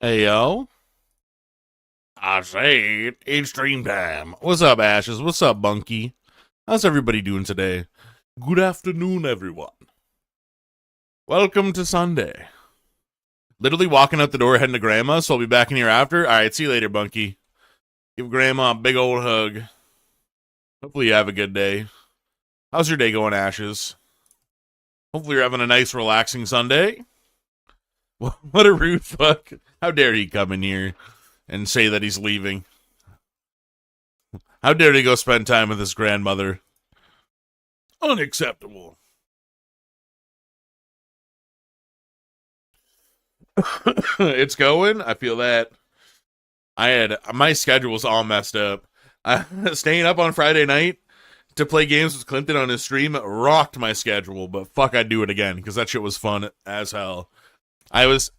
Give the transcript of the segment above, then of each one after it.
Hey yo, I said it's stream time. What's up, Ashes? What's up, Bunky? How's everybody doing today? Good afternoon, everyone. Welcome to Sunday. Literally walking out the door heading to Grandma, so I'll be back in here after. All right, see you later, Bunky. Give Grandma a big old hug. Hopefully you have a good day. How's your day going, Ashes? Hopefully you're having a nice, relaxing Sunday. What a rude fuck. How dare he come in here and say that he's leaving? How dare he go spend time with his grandmother? Unacceptable. It's going. I feel that. My schedule was all messed up. Staying up on Friday night to play games with Clinton on his stream rocked my schedule, but fuck, I'd do it again because that shit was fun as hell. I was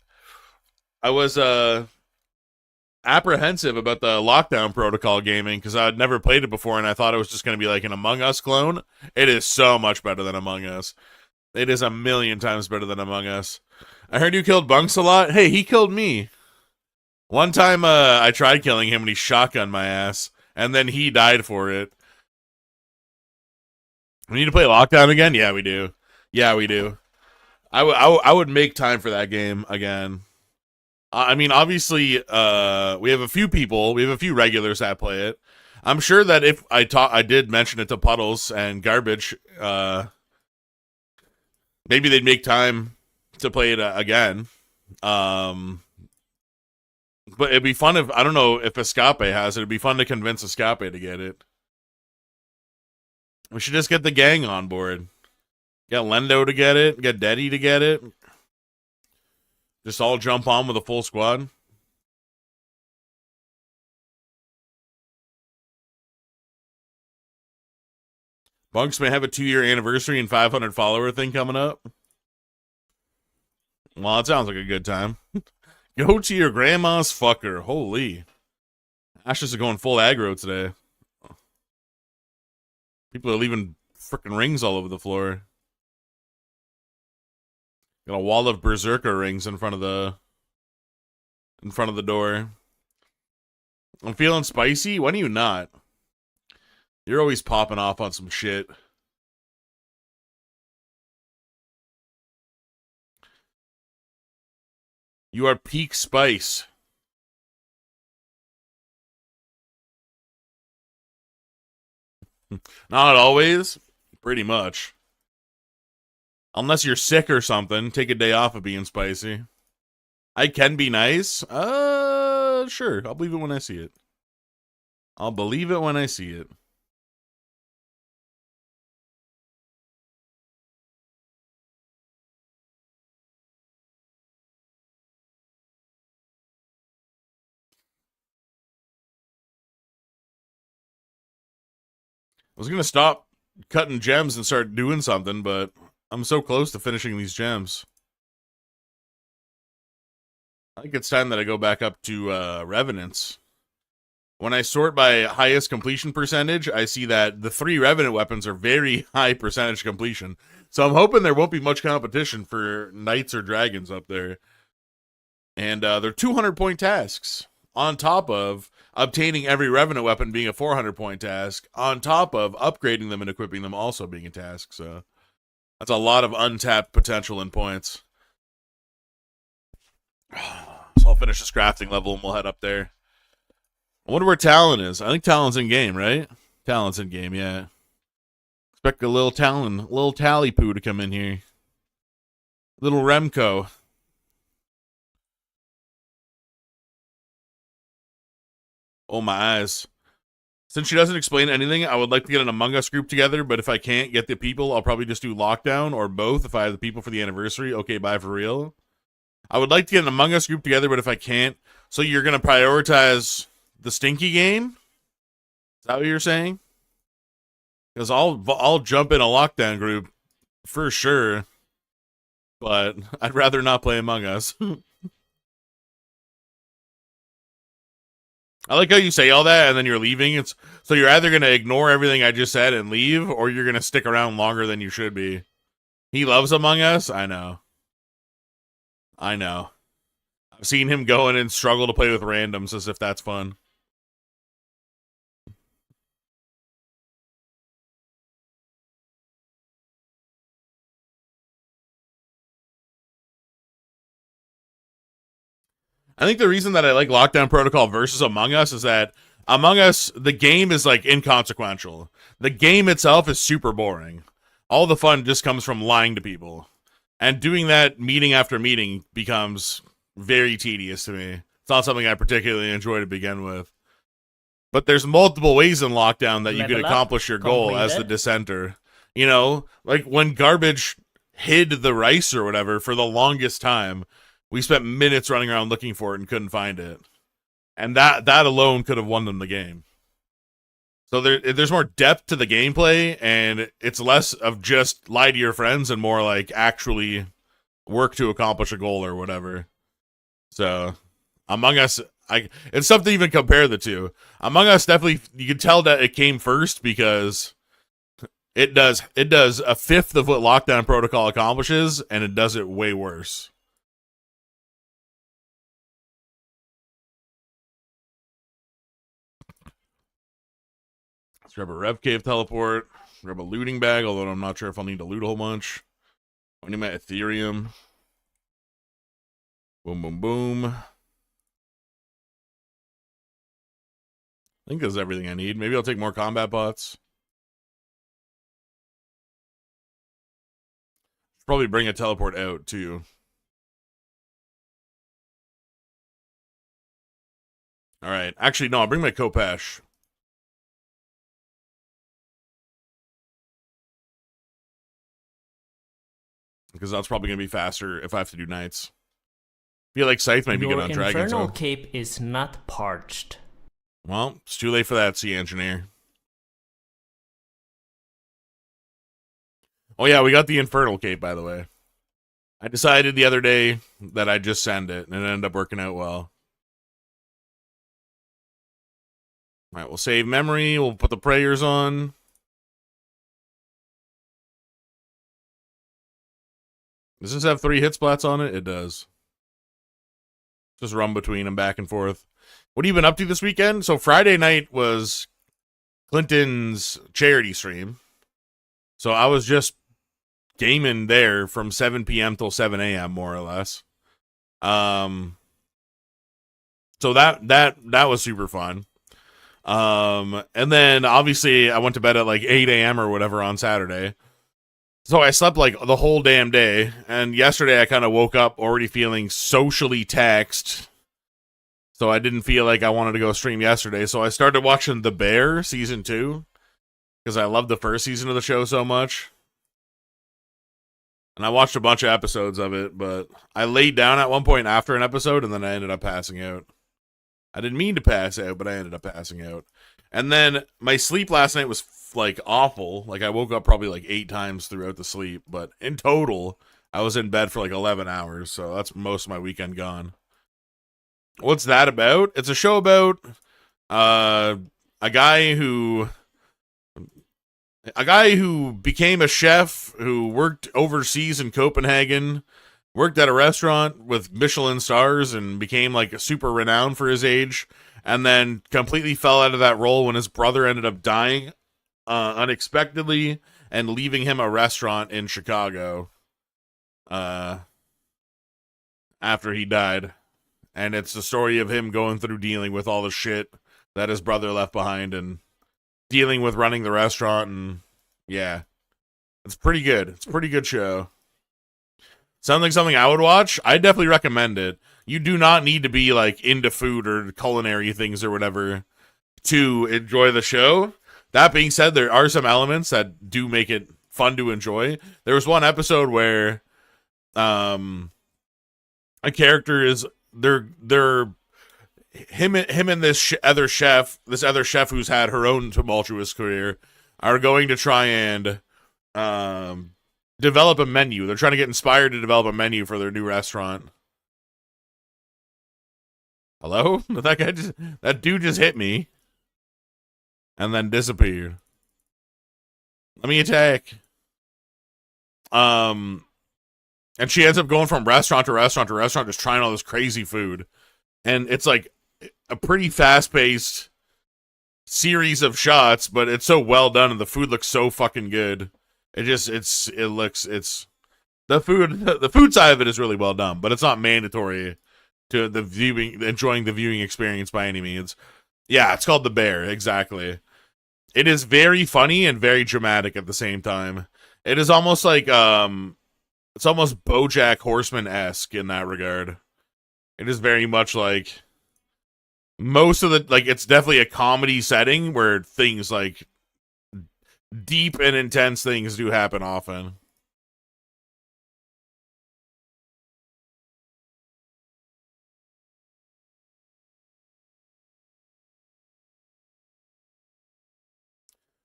apprehensive about the lockdown protocol gaming because I'd never played it before and I thought it was just going to be like an Among Us clone. It is so much better than Among Us. It is a million times better than Among Us. I heard you killed Bunks a lot. Hey, he killed me. One time I tried killing him and he shotgunned my ass, and then he died for it. We need to play Lockdown again? Yeah, we do. Yeah, we do. I would make time for that game again. I mean, obviously, we have a few people, we have a few regulars that play it. I'm sure that if I did mention it to Puddles and Garbage, maybe they'd make time to play it again. But it'd be fun if, I don't know if Escape has it. It'd be fun to convince Escape to get it. We should just get the gang on board. Get Lendo to get it. Get Deddy to get it. Just all jump on with a full squad. Bunks may have a 2-year anniversary and 500 follower thing coming up. Well, it sounds like a good time. Go to your grandma's fucker. Holy. Ashes are going full aggro today. People are leaving freaking rings all over the floor. Got a wall of berserker rings in front of the door. I'm feeling spicy. When are you not? You're always popping off on some shit. You are peak spice. Not always. Pretty much. Unless you're sick or something, take a day off of being spicy. I can be nice. Sure. I'll believe it when I see it. I'll believe it when I see it. I was going to stop cutting gems and start doing something, but I'm so close to finishing these gems. I think it's time that I go back up to Revenants. When I sort by highest completion percentage, I see that the 3 Revenant weapons are very high percentage completion. So I'm hoping there won't be much competition for Knights or Dragons up there. And they're 200-point tasks, on top of obtaining every Revenant weapon being a 400-point task, on top of upgrading them and equipping them also being a task. So that's a lot of untapped potential in points. So I'll finish this crafting level and we'll head up there. I wonder where Talon is. I think Talon's in game, right? Talon's in game, yeah. Expect a little Talon, little Tally Poo to come in here. Little Remco. Oh, my eyes. Since she doesn't explain anything, I would like to get an Among Us group together, but if I can't get the people, I'll probably just do Lockdown or both if I have the people for the anniversary. Okay, bye for real. I would like to get an Among Us group together, but if I can't, so you're going to prioritize the stinky game? Is that what you're saying? Because I'll jump in a Lockdown group for sure, but I'd rather not play Among Us. I like how you say all that and then you're leaving. It's so you're either going to ignore everything I just said and leave, or you're going to stick around longer than you should be. He loves Among Us? I know. I've Seeing him go in and struggle to play with randoms as if that's fun. I think the reason that I like Lockdown Protocol versus Among Us is that Among Us, the game is like inconsequential. The game itself is super boring. All the fun just comes from lying to people. And doing that meeting after meeting becomes very tedious to me. It's not something I particularly enjoy to begin with. But there's multiple ways in Lockdown that you could accomplish your goal as the dissenter. You know, like when Garbage hid the rice or whatever for the longest time, we spent minutes running around looking for it and couldn't find it. And that alone could have won them the game. So there's more depth to the gameplay, and it's less of just lie to your friends and more like actually work to accomplish a goal or whatever. So Among Us, it's tough to even compare the two. Among Us definitely, you can tell that it came first because it does a fifth of what Lockdown Protocol accomplishes, and it does it way worse. Let's grab a Rev Cave teleport. Grab a looting bag, although I'm not sure if I'll need to loot a whole bunch. I need my Ethereum. Boom, boom, boom. I think that's everything I need. Maybe I'll take more combat bots. Probably bring a teleport out, too. Alright. Actually, no, I'll bring my Kopesh. Because that's probably going to be faster if I have to do nights. I feel like Scythe might be good on Dragon. Your Infernal Cape is not parched. Well, it's too late for that, Sea Engineer. Oh yeah, we got the Infernal Cape, by the way. I decided the other day that I'd just send it, and it ended up working out well. Alright, we'll save memory, we'll put the prayers on. Does this have 3 hit splats on it? It does. Just run between them back and forth. What have you been up to this weekend? So Friday night was Clinton's charity stream. So I was just gaming there from 7 p.m. till 7 a.m. more or less. So that was super fun. And then obviously I went to bed at like 8 a.m. or whatever on Saturday. So I slept like the whole damn day, and yesterday I kind of woke up already feeling socially taxed. So I didn't feel like I wanted to go stream yesterday. So I started watching The Bear season 2 because I loved the first season of the show so much. And I watched a bunch of episodes of it, but I laid down at one point after an episode, and then I ended up passing out. I didn't mean to pass out, but I ended up passing out. And then my sleep last night was like awful. Like I woke up probably like 8 times throughout the sleep, but in total I was in bed for like 11 hours, so that's most of my weekend gone. What's that about? It's a show about a guy who became a chef who worked overseas in Copenhagen, worked at a restaurant with Michelin stars, and became like super renowned for his age, and then completely fell out of that role when his brother ended up dying unexpectedly and leaving him a restaurant in Chicago after he died. And it's the story of him going through dealing with all the shit that his brother left behind and dealing with running the restaurant. And yeah, it's pretty good. It's a pretty good show. Sounds like something I would watch. I definitely recommend it. You do not need to be like into food or culinary things or whatever to enjoy the show. That being said, there are some elements that do make it fun to enjoy. There was one episode where a character is him and this other chef who's had her own tumultuous career are going to try and develop a menu. They're trying to get inspired to develop a menu for their new restaurant. Hello? That dude just hit me and then disappeared. Let me attack. And she ends up going from restaurant to restaurant to restaurant, just trying all this crazy food. And it's like a pretty fast paced series of shots, but it's so well done and the food looks so fucking good. It's the food side of it is really well done, but it's not mandatory to enjoying the viewing experience by any means. Yeah, it's called The Bear, exactly. It is very funny and very dramatic at the same time. It is almost like it's almost BoJack Horseman-esque in that regard. It is very much like most of the it's definitely a comedy setting where things like deep and intense things do happen often.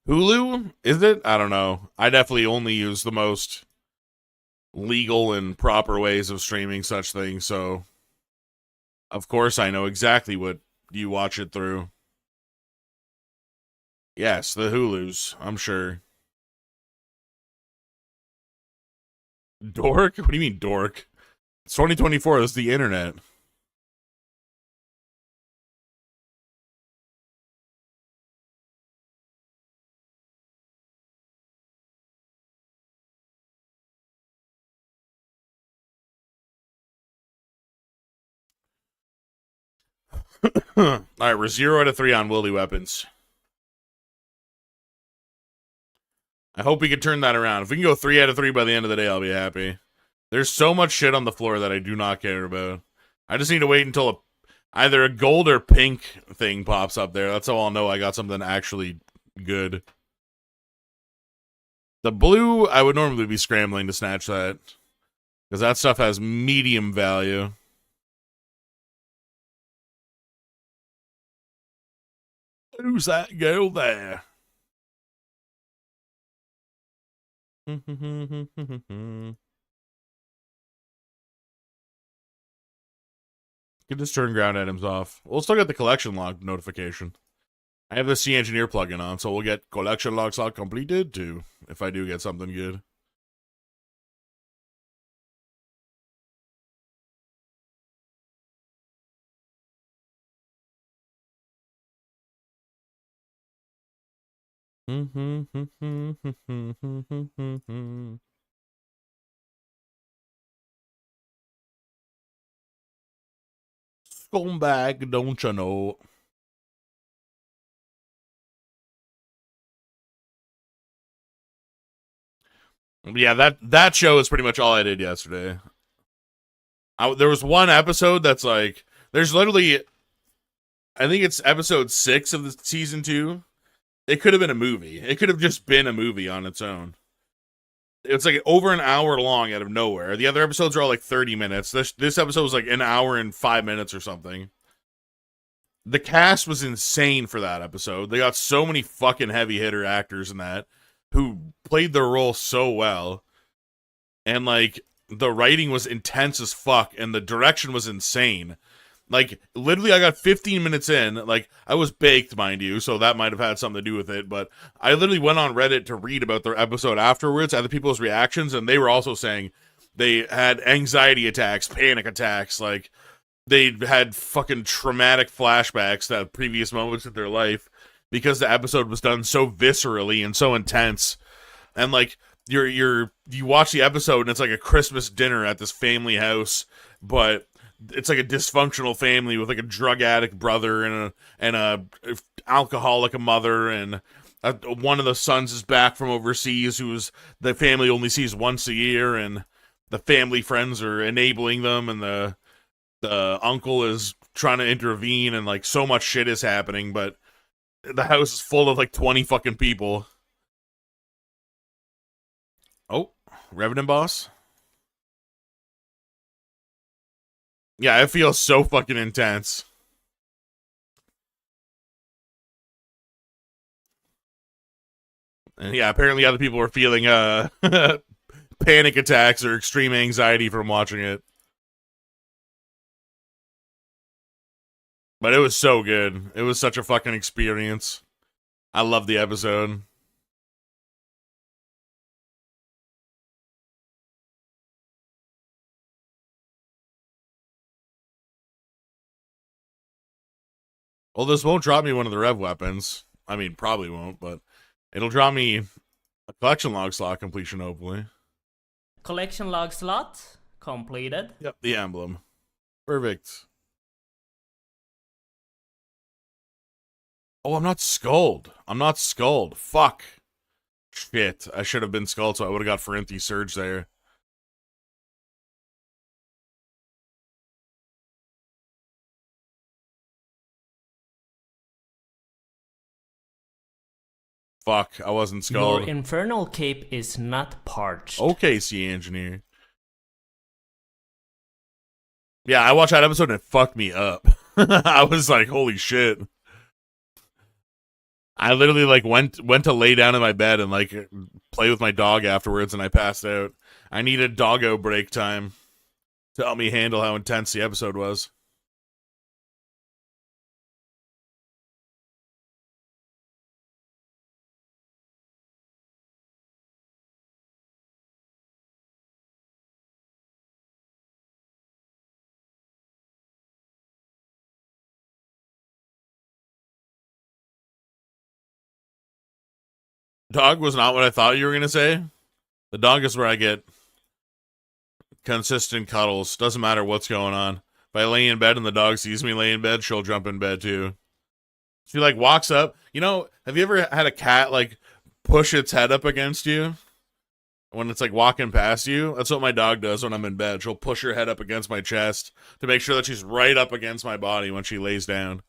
Hulu? Is it? I don't know. I definitely only use the most legal and proper ways of streaming such things, so of course I know exactly what you watch it through. Yes, the Hulus, I'm sure. Dork? What do you mean dork? It's 2024, this is the internet. All right, we're 0 out of 3 on Wildy Weapons. I hope we can turn that around. If we can go 3 out of 3 by the end of the day, I'll be happy. There's so much shit on the floor that I do not care about. I just need to wait until either a gold or pink thing pops up there. That's how I'll know I got something actually good. The blue, I would normally be scrambling to snatch that, because that stuff has medium value. Who's that girl there? Can just turn ground items off. We'll still get the collection log notification. I have the C Engineer plugin on, so we'll get collection logs all completed too, if I do get something good. Scumbag, don't you know? Yeah, that show is pretty much all I did yesterday. There was one episode that's like, there's literally, I think it's episode 6 of the season 2. It could have been a movie. It could have just been a movie on its own. It's like over an hour long out of nowhere. The other episodes are all like 30 minutes. This episode was like an hour and 5 minutes or something. The cast was insane for that episode. They got so many fucking heavy hitter actors in that who played their role so well. And like the writing was intense as fuck and the direction was insane. Like, literally, I got 15 minutes in. Like, I was baked, mind you, so that might have had something to do with it. But I literally went on Reddit to read about their episode afterwards, other people's reactions, and they were also saying they had anxiety attacks, panic attacks. Like, they had fucking traumatic flashbacks to previous moments in their life because the episode was done so viscerally and so intense. And, like, you watch the episode, and it's like a Christmas dinner at this family house, but it's like a dysfunctional family with like a drug addict brother and a alcoholic mother, and one of the sons is back from overseas who's the family only sees once a year, and the family friends are enabling them, and the uncle is trying to intervene, and like so much shit is happening, but the house is full of like 20 fucking people. Oh, Revenant boss. Yeah, it feels so fucking intense. And yeah, apparently other people were feeling panic attacks or extreme anxiety from watching it. But it was so good. It was such a fucking experience. I love the episode. Well, this won't drop me one of the rev weapons. I mean, probably won't, but it'll drop me a collection log slot completion, hopefully. Collection log slot completed. Yep, the emblem. Perfect. Oh, I'm not skulled. I'm not skulled. Fuck. Shit. I should have been skulled, so I would have got Ferenthi Surge there. Fuck, I wasn't skulled. Your infernal cape is not parched. Okay, Sea Engineer. Yeah, I watched that episode and it fucked me up. I was like, holy shit. I literally like went to lay down in my bed and like play with my dog afterwards, and I passed out. I needed doggo break time to help me handle how intense the episode was. Dog was not what I thought you were gonna say. The dog is where I get consistent cuddles. Doesn't matter what's going on. If I lay in bed and the dog sees me lay in bed, she'll jump in bed too. She like walks up. You know, have you ever had a cat like push its head up against you when it's like walking past you? That's what my dog does when I'm in bed. She'll push her head up against my chest to make sure that she's right up against my body when she lays down.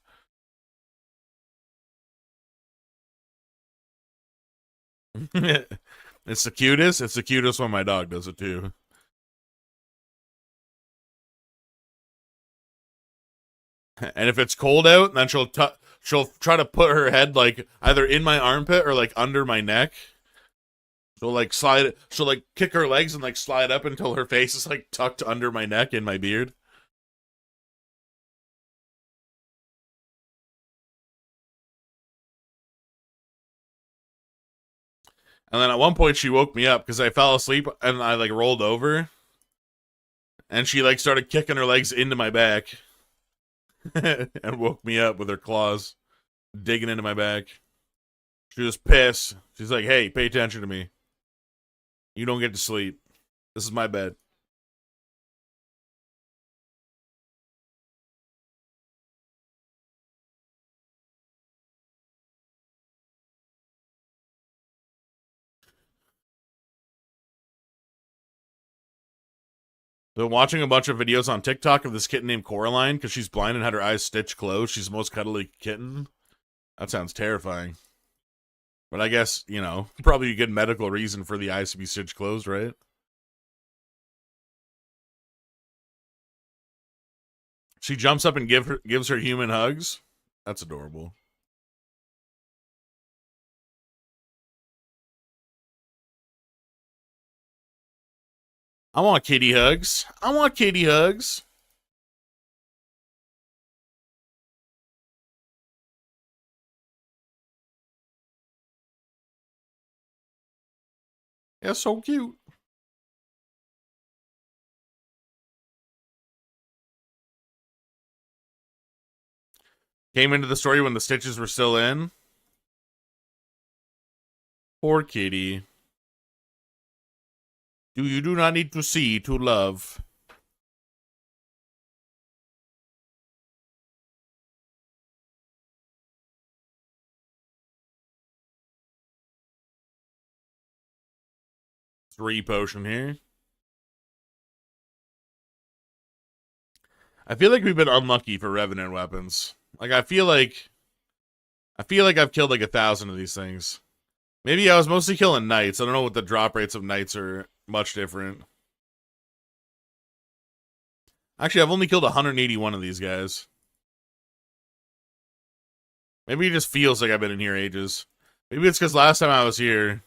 It's the cutest. It's the cutest when my dog does it too. And if it's cold out, then she'll try to put her head like either in my armpit or like under my neck. She'll like slide it. She'll like kick her legs and like slide up until her face is like tucked under my neck in my beard. And then at one point she woke me up because I fell asleep and I like rolled over. And she like started kicking her legs into my back. And woke me up with her claws digging into my back. She was pissed. She's like, hey, pay attention to me. You don't get to sleep. This is my bed. Been watching a bunch of videos on TikTok of this kitten named Coraline because she's blind and had her eyes stitched closed. She's the most cuddly kitten. That sounds terrifying. But I guess, you know, probably a good medical reason for the eyes to be stitched closed, right? She jumps up and gives her human hugs. That's adorable. I want kitty hugs. I want kitty hugs. Yeah, so cute. Came into the story when the stitches were still in. Poor kitty. You do not need to see to love. Three potion here. I feel like we've been unlucky for Revenant weapons. Like I feel like I've killed like 1,000 of these things. Maybe I was mostly killing knights. I don't know what the drop rates of knights are much different. Actually, I've only killed 181 of these guys. Maybe it just feels like I've been in here ages. Maybe it's because last time I was here,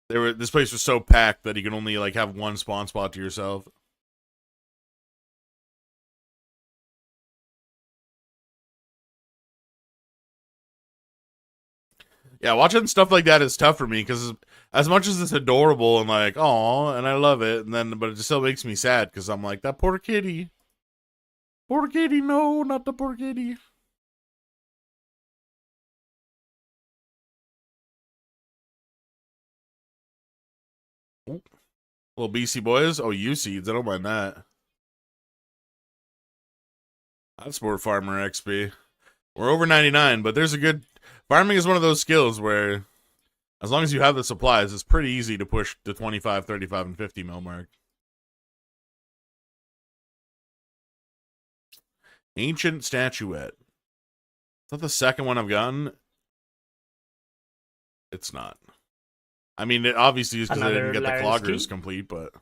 this place was so packed that you can only like have one spawn spot to yourself. Yeah, watching stuff like that is tough for me because as much as it's adorable and like, oh, and I love it, and then but it just still makes me sad because I'm like, that poor kitty. Poor kitty, no, not the poor kitty. Ooh. Little BC boys. Oh, U-seeds. I don't mind that. That's Sport Farmer XP. We're over 99, but there's a good... Farming is one of those skills where, as long as you have the supplies, it's pretty easy to push the 25, 35, and 50 mil mark. Ancient Statuette. Is that the second one I've gotten? It's not. I mean, it obviously is because I didn't get the cloggers complete, but...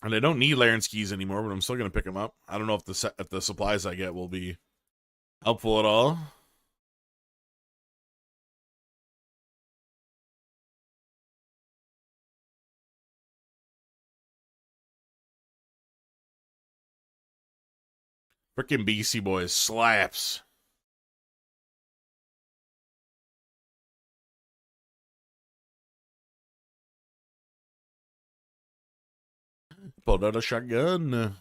And I don't need Laren skis anymore, but I'm still going to pick them up. I don't know if the supplies I get will be helpful at all. Frickin' BC boys slaps. Pulled out a shotgun.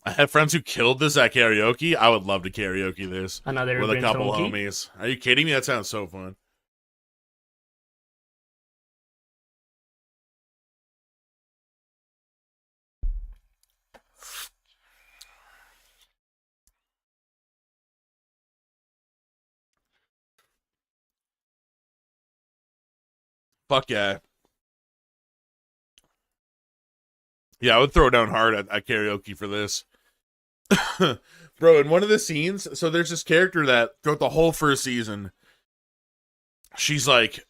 I have friends who killed this at karaoke. I would love to karaoke this Another with a couple Brintonki. homies. Are you kidding me? That sounds so fun. Fuck yeah. Yeah, I would throw down hard at karaoke for this. Bro, in one of the scenes, so there's this character that throughout the whole first season, she's like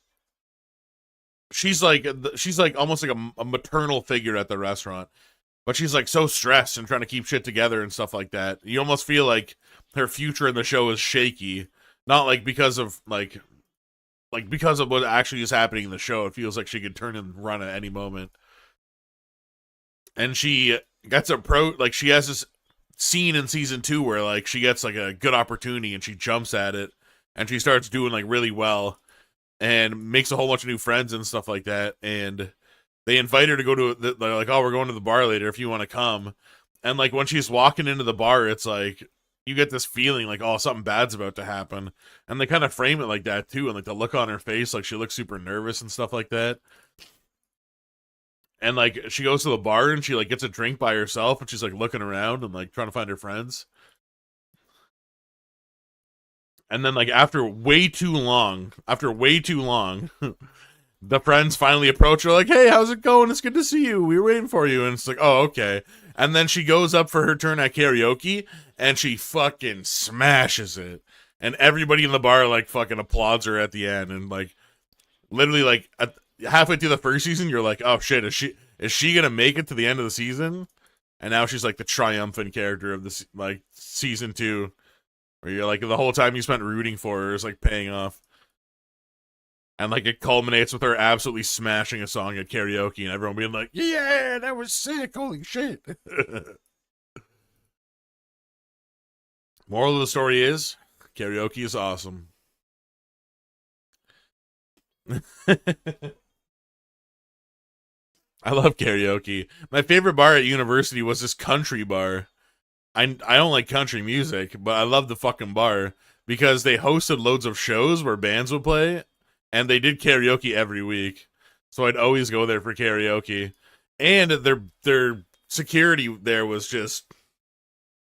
almost like a maternal figure at the restaurant. But she's like so stressed and trying to keep shit together and stuff like that. You almost feel like her future in the show is shaky. Not like because of because of what actually is happening in the show. It feels like she could turn and run at any moment. And she gets she has this scene in season 2 where like she gets like a good opportunity and she jumps at it and she starts doing like really well and makes a whole bunch of new friends and stuff like that. And they invite her to go to they're like, oh, we're going to the bar later if you want to come. And like when she's walking into the bar, it's like you get this feeling like, oh, something bad's about to happen. And they kind of frame it like that too, and like the look on her face, like she looks super nervous and stuff like that. And like she goes to the bar and she like gets a drink by herself and she's like looking around and like trying to find her friends. And then like after way too long, the friends finally approach her like, hey, how's it going? It's good to see you. We were waiting for you. And it's like, oh, okay. And then she goes up for her turn at karaoke and she fucking smashes it. And everybody in the bar like fucking applauds her at the end. And like literally like halfway through the first season, you're like, oh shit, is she gonna make it to the end of the season? And now she's like the triumphant character of this like season 2. Where you're like the whole time you spent rooting for her is like paying off. And like it culminates with her absolutely smashing a song at karaoke and everyone being like, yeah, that was sick, holy shit. Moral of the story is, karaoke is awesome. I love karaoke. My favorite bar at university was this country bar. I don't like country music, but I love the fucking bar because they hosted loads of shows where bands would play, and they did karaoke every week. So I'd always go there for karaoke. And their security there was just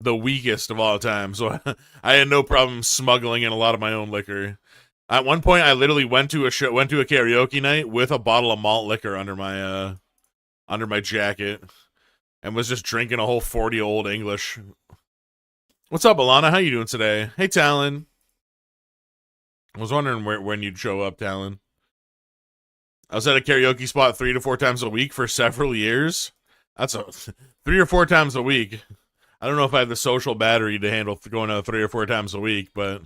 the weakest of all time. So I had no problem smuggling in a lot of my own liquor. At one point, I literally went to a karaoke night with a bottle of malt liquor under my jacket, and was just drinking a whole 40 Old English. What's up, Alana? How you doing today? Hey, Talon. I was wondering when you'd show up, Talon. I was at a karaoke spot 3 to 4 times a week for several years. That's 3 or 4 times a week. I don't know if I have the social battery to handle going out 3 or 4 times a week, but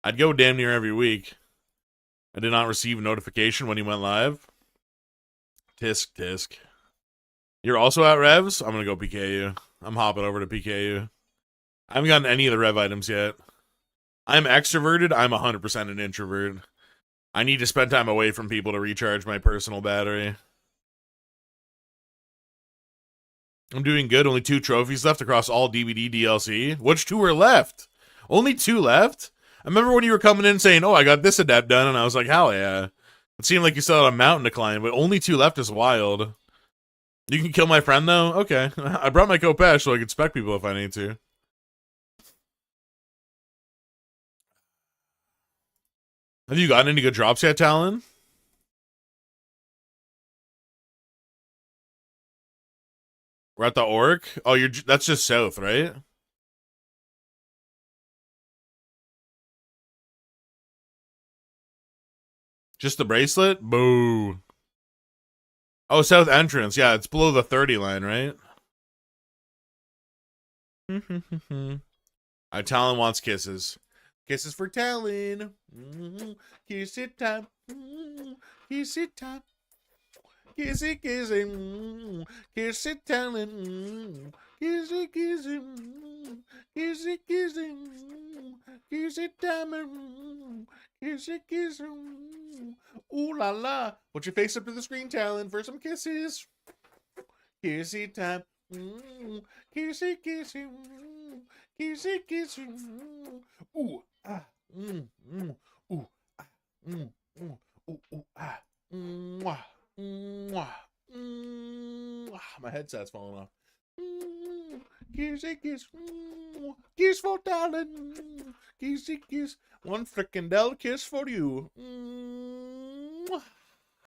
I'd go damn near every week. I did not receive a notification when he went live. Tisk. You're also at Revs? I'm going to go PK you. I'm hopping over to PK you. I haven't gotten any of the Rev items yet. I'm extroverted. I'm 100% an introvert. I need to spend time away from people to recharge my personal battery. I'm doing good. Only 2 trophies left across all DVD DLC. Which 2 are left? Only 2 left? I remember when you were coming in saying, oh, I got this adept done, and I was like, hell yeah. It seemed like you still had a mountain to climb, but only 2 left is wild. You can kill my friend, though? Okay. I brought my Kopesh so I could spec people if I need to. Have you gotten any good drops yet, Talon? We're at the Orc? Oh, that's just south, right? Just the bracelet? Boo. Oh, south entrance. Yeah, it's below the 30 line, right? Talon wants kisses. Kisses for Talon. Kiss it time. Kiss it time. Kiss it, kiss it. Kiss it, Talon. Kiss it, kiss it. Kiss it, kiss it. Kiss it, Talon. Kiss it, kiss it. Ooh la la. Put your face up to the screen, Talon, for some kisses. Kiss it time. Kiss it, kiss it. Kiss it, kiss it. Ooh, ah, ooh, ah, ooh, ah, mwah, mwah, mwah. My headset's falling off. Kiss it, kiss, kiss for Talon. Kiss it, kiss. One frickin' Dell kiss for you.